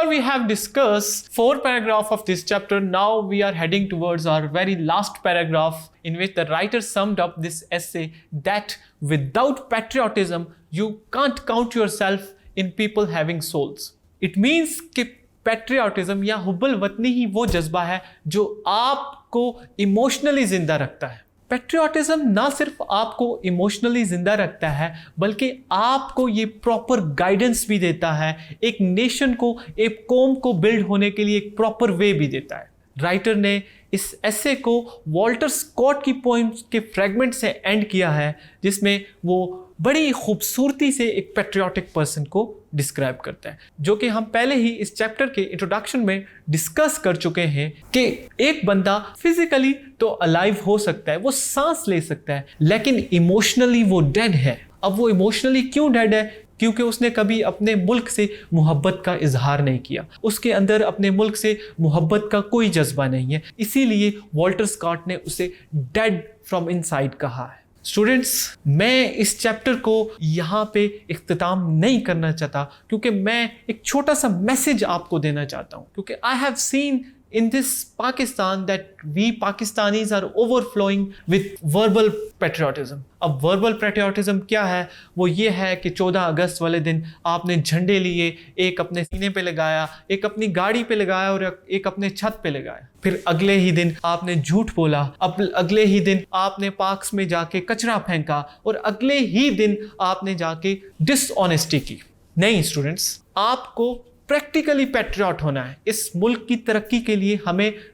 We have discussed 4 paragraphs of this chapter. Now we are heading towards our very last paragraph, in which the writer summed up this essay that without patriotism you can't count yourself in people having souls. It means कि patriotism या हुब्बुल वतनी ही वो जज्बा है जो आपको emotionally जिंदा रखता है। पेट्रियाटिज्म ना सिर्फ आपको इमोशनली जिंदा रखता है, बल्कि आपको ये प्रॉपर गाइडेंस भी देता है, एक नेशन को, एक कौम को बिल्ड होने के लिए एक प्रॉपर वे भी देता है। राइटर ने इस एसे को वॉल्टर स्कॉट की पोएम्स के फ्रेगमेंट से एंड किया है, जिसमें वो बड़ी खूबसूरती से एक पेट्रियाटिक पर्सन को डिस्क्राइब करता है, जो कि हम पहले ही इस चैप्टर के इंट्रोडक्शन में डिस्कस कर चुके हैं कि एक बंदा फिजिकली तो अलाइव हो सकता है, वो सांस ले सकता है, लेकिन इमोशनली वो डेड है। अब वो इमोशनली क्यों डेड है? क्योंकि उसने कभी अपने मुल्क से मोहब्बत का इजहार नहीं किया, उसके अंदर अपने मुल्क से मोहब्बत का कोई जज्बा नहीं है, इसीलिए वॉल्टर स्कॉट ने उसे डेड फ्रॉम इनसाइड कहा है। स्टूडेंट्स, मैं इस चैप्टर को यहाँ पे इख्तिताम नहीं करना चाहता, क्योंकि मैं एक छोटा सा मैसेज आपको देना चाहता हूँ, क्योंकि I have seen in this Pakistan that we Pakistanis are overflowing with verbal patriotism. अब verbal patriotism क्या है? वो ये है कि 14 अगस्त वाले दिन आपने झंडे लिए, एक अपने सीने पे लगाया, एक अपनी गाड़ी पे लगाया और एक अपने छत पे लगाया। फिर अगले ही दिन आपने झूठ बोला, अब अगले ही दिन आपने पार्क्स में जाके कचरा फेंका, और अगले ही दिन आपने जाके डिसऑनेस्टी की। नहीं स्टूडेंट्स, आपको प्रैक्टिकली पैट्रियट होना है। इस मुल्क की तरक्की के लिए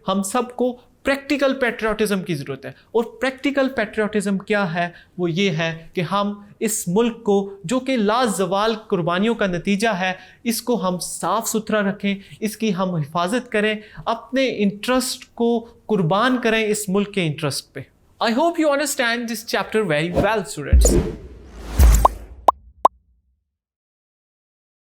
हम सबको प्रैक्टिकल पैट्रियटिज्म की ज़रूरत है। और प्रैक्टिकल पैट्रियटिज्म क्या है? वो ये है कि हम इस मुल्क को, जो कि लाजवाल कुर्बानियों का नतीजा है, इसको हम साफ़ सुथरा रखें, इसकी हम हिफाजत करें, अपने इंटरेस्ट को कुर्बान करें इस मुल्क के इंटरेस्ट पे। I hope you understand this chapter very well students.